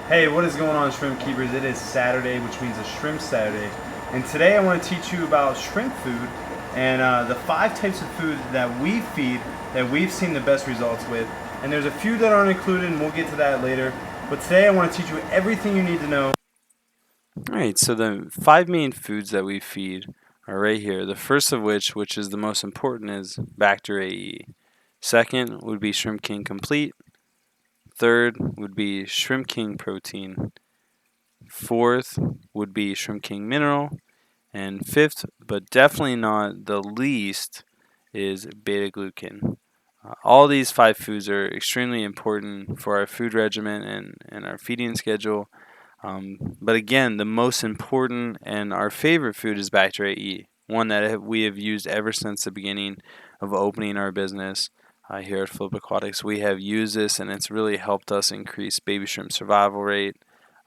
Hey, what is going on, shrimp keepers? It is Saturday, which means a shrimp Saturday. And today I want to teach you about shrimp food and the 5 types of food that we feed that we've seen the best results with. And there's a few that aren't included, and we'll get to that later. But today I want to teach you everything you need to know. Alright, so the 5 main foods that we feed are right here. The first of which is the most important, is Bacter AE. Second would be Shrimp King Complete. Third would be Shrimp King Protein. Fourth would be Shrimp King Mineral. And fifth, but definitely not the least, is Betaglucan. All these 5 foods are extremely important for our food regimen and our feeding schedule. But again, the most important and our favorite food is Bacter AE, one that we have used ever since the beginning of opening our business here at Flip Aquatics. We have used this, and it's really helped us increase baby shrimp survival rate,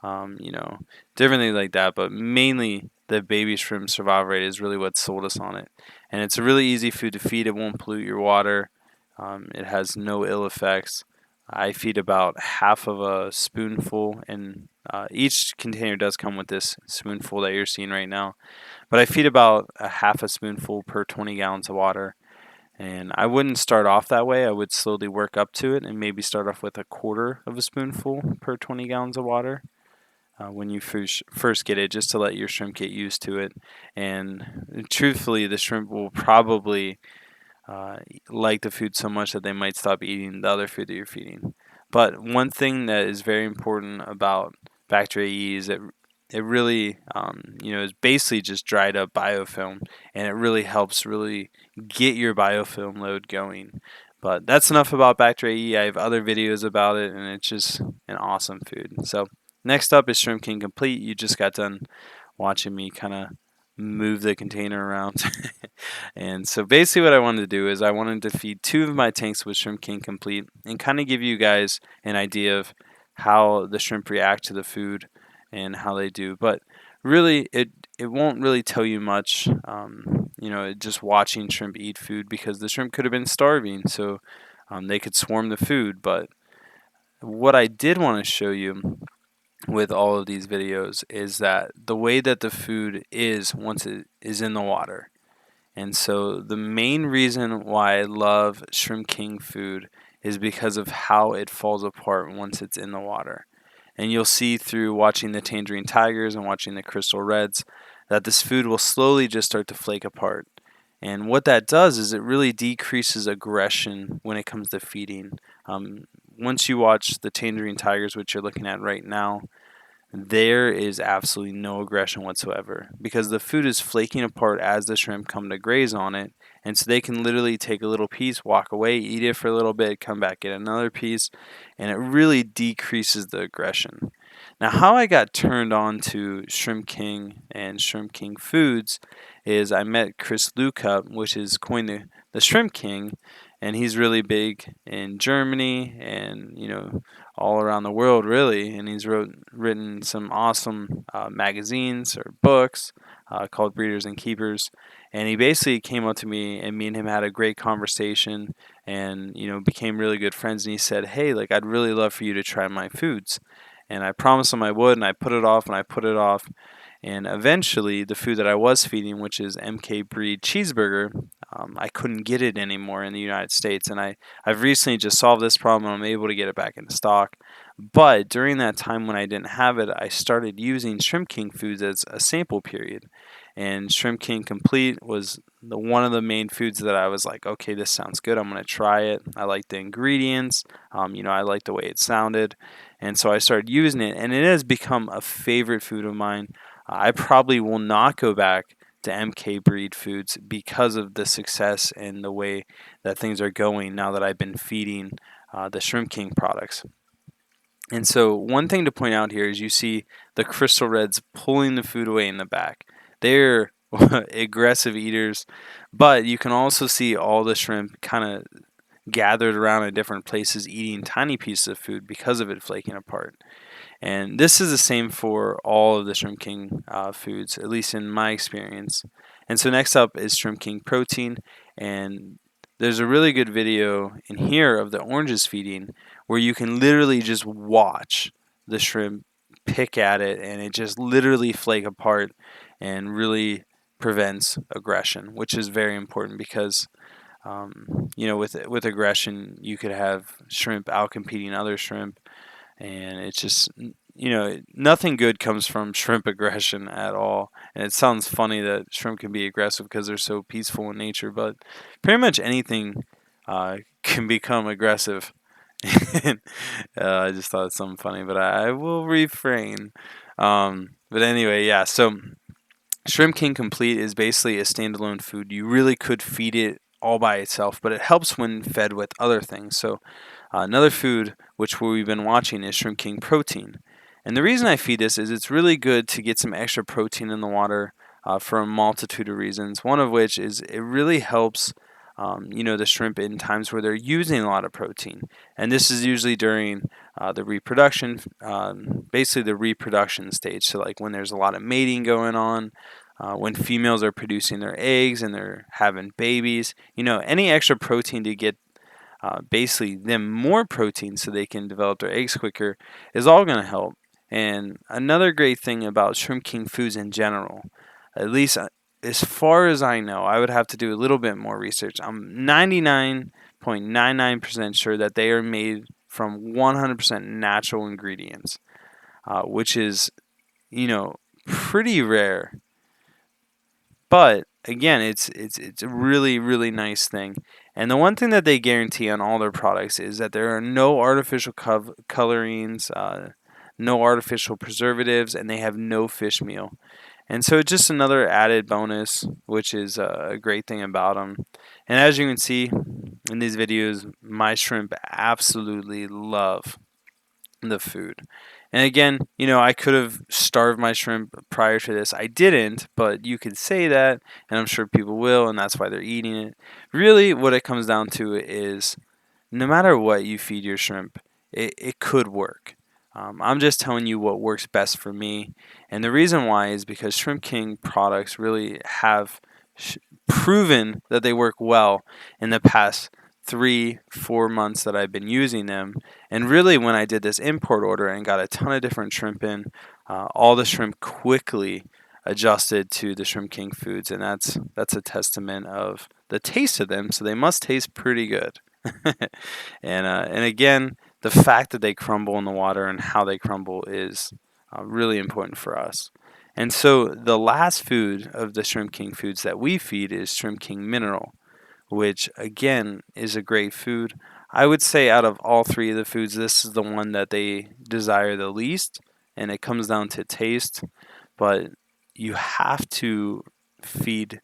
different things like that. But mainly, the baby shrimp survival rate is really what sold us on it. And it's a really easy food to feed. It won't pollute your water. It has no ill effects. I feed about half of a spoonful, and each container does come with this spoonful that you're seeing right now. But I feed about a half a spoonful per 20 gallons of water. And I wouldn't start off that way. I would slowly work up to it and maybe start off with a quarter of a spoonful per 20 gallons of water when you first get it, just to let your shrimp get used to it. And truthfully, the shrimp will probably like the food so much that they might stop eating the other food that you're feeding. But one thing that is very important about Bacter AE is that it really, is basically just dried up biofilm, and it really helps really get your biofilm load going. But that's enough about Bacter AE. I have other videos about it, and it's just an awesome food. So next up is Shrimp King Complete. You just got done watching me kind of move the container around. And so basically what I wanted to do is I wanted to feed 2 of my tanks with Shrimp King Complete and kind of give you guys an idea of how the shrimp react to the food and how they do. But really, it won't really tell you much, just watching shrimp eat food, because the shrimp could have been starving, so they could swarm the food. But what I did want to show you with all of these videos is that the way that the food is once it is in the water. And so the main reason why I love Shrimp King food is because of how it falls apart once it's in the water. And you'll see through watching the Tangerine Tigers and watching the Crystal Reds that this food will slowly just start to flake apart. And what that does is it really decreases aggression when it comes to feeding. Once you watch the Tangerine Tigers, which you're looking at right now, there is absolutely no aggression whatsoever, because the food is flaking apart as the shrimp come to graze on it, and so they can literally take a little piece, walk away, eat it for a little bit, come back, get another piece, and it really decreases the aggression. Now, how I got turned on to Shrimp King and Shrimp King foods is I met Chris Luca, which is coined the Shrimp King, and he's really big in Germany and all around the world, really. And he's written some awesome magazines or books called Breeders and Keepers. And he basically came up to me, and me and him had a great conversation, and became really good friends. And he said, "Hey, like, I'd really love for you to try my foods." And I promised him I would, and I put it off and I put it off. And eventually, the food that I was feeding, which is MK Breed Cheeseburger, I couldn't get it anymore in the United States. And I've recently just solved this problem, and I'm able to get it back into stock. But during that time when I didn't have it, I started using Shrimp King foods as a sample period. And Shrimp King Complete was one of the main foods that I was like, okay, this sounds good. I'm going to try it. I like the ingredients. I like the way it sounded. And so I started using it, and it has become a favorite food of mine. I probably will not go back to MK Breed foods because of the success and the way that things are going now that I've been feeding the Shrimp King products. And so one thing to point out here is you see the Crystal Reds pulling the food away in the back. They're aggressive eaters, but you can also see all the shrimp kind of gathered around in different places eating tiny pieces of food because of it flaking apart. And this is the same for all of the Shrimp King foods, at least in my experience. And so next up is Shrimp King Protein. And there's a really good video in here of the oranges feeding, where you can literally just watch the shrimp pick at it and it just literally flake apart and really prevents aggression, which is very important because with aggression you could have shrimp outcompeting other shrimp, and it's just nothing good comes from shrimp aggression at all. And it sounds funny that shrimp can be aggressive because they're so peaceful in nature, but pretty much anything can become aggressive. And, I just thought it's something funny, but I will refrain. But anyway, yeah. So Shrimp King Complete is basically a standalone food. You really could feed it all by itself, but it helps when fed with other things. So another food which we've been watching is Shrimp King Protein. And the reason I feed this is it's really good to get some extra protein in the water for a multitude of reasons. One of which is it really helps the shrimp in times where they're using a lot of protein. And this is usually during the reproduction, basically the reproduction stage. So like when there's a lot of mating going on, when females are producing their eggs and they're having babies, any extra protein to get basically them more protein so they can develop their eggs quicker is all going to help. And another great thing about Shrimp King foods in general, at least as far as I know, I would have to do a little bit more research. I'm 99.99% sure that they are made from 100% natural ingredients, which is, pretty rare. But again, it's a really really nice thing. And the one thing that they guarantee on all their products is that there are no artificial colorings, no artificial preservatives, and they have no fish meal. And so it's just another added bonus, which is a great thing about them. And as you can see in these videos, my shrimp absolutely love the food. And again, I could have starved my shrimp prior to this. I didn't, but you could say that, and I'm sure people will, and that's why they're eating it. Really, what it comes down to is no matter what you feed your shrimp, it could work. I'm just telling you what works best for me. And the reason why is because Shrimp King products really have proven that they work well in the past 3-4 months that I've been using them. And really, when I did this import order and got a ton of different shrimp in, all the shrimp quickly adjusted to the Shrimp King foods, and that's a testament of the taste of them. So they must taste pretty good. And again, the fact that they crumble in the water and how they crumble is really important for us. And so the last food of the Shrimp King foods that we feed is Shrimp King Mineral, which again is a great food. I would say out of all three of the foods, this is the one that they desire the least, and it comes down to taste. But you have to feed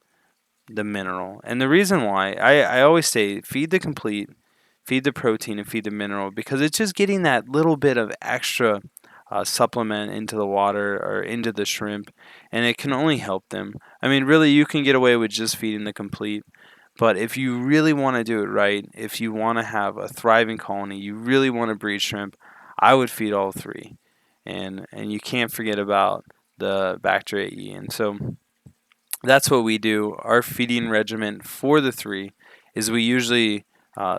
the mineral. And the reason why, I always say feed the complete, feed the protein, and feed the mineral because it's just getting that little bit of extra supplement into the water or into the shrimp, and it can only help them. I mean, really, you can get away with just feeding the complete. But if you really want to do it right, if you want to have a thriving colony, you really want to breed shrimp, I would feed all three. And you can't forget about the Bacter AE. And so that's what we do. Our feeding regimen for the three is we usually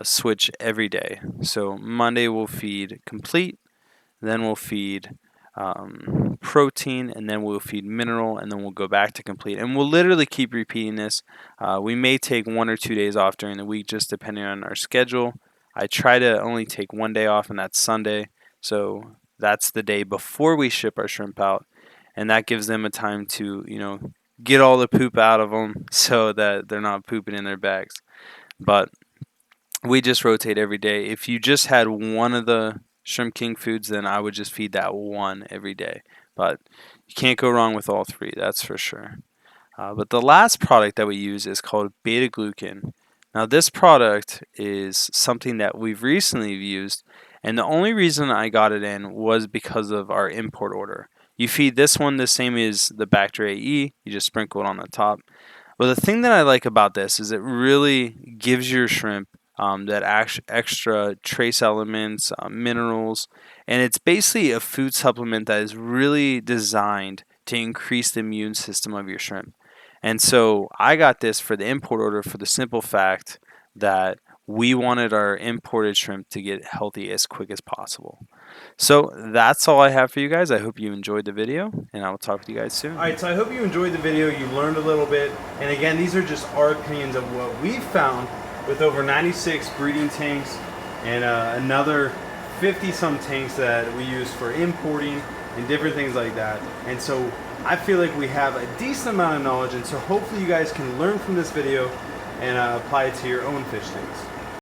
switch every day. So Monday we'll feed complete, then we'll feed protein, and then we'll feed mineral, and then we'll go back to complete. And we'll literally keep repeating this. We may take 1 or 2 days off during the week, just depending on our schedule. I try to only take 1 day off, and that's Sunday. So that's the day before we ship our shrimp out, and that gives them a time to, get all the poop out of them so that they're not pooping in their bags. But we just rotate every day. If you just had one of the Shrimp King foods, then I would just feed that one every day. But you can't go wrong with all three, that's for sure. But the last product that we use is called Betaglucan. Now, this product is something that we've recently used, and the only reason I got it in was because of our import order. You feed this one the same as the Bacter AE, you just sprinkle it on the top. But the thing that I like about this is it really gives your shrimp that extra trace elements, minerals, and it's basically a food supplement that is really designed to increase the immune system of your shrimp. And so I got this for the import order for the simple fact that we wanted our imported shrimp to get healthy as quick as possible. So that's all I have for you guys. I hope you enjoyed the video, and I will talk with you guys soon. All right, so I hope you enjoyed the video. You learned a little bit. And again, these are just our opinions of what we found with over 96 breeding tanks and another 50-some tanks that we use for importing and different things like that. And so I feel like we have a decent amount of knowledge, and so hopefully you guys can learn from this video and apply it to your own fish tanks.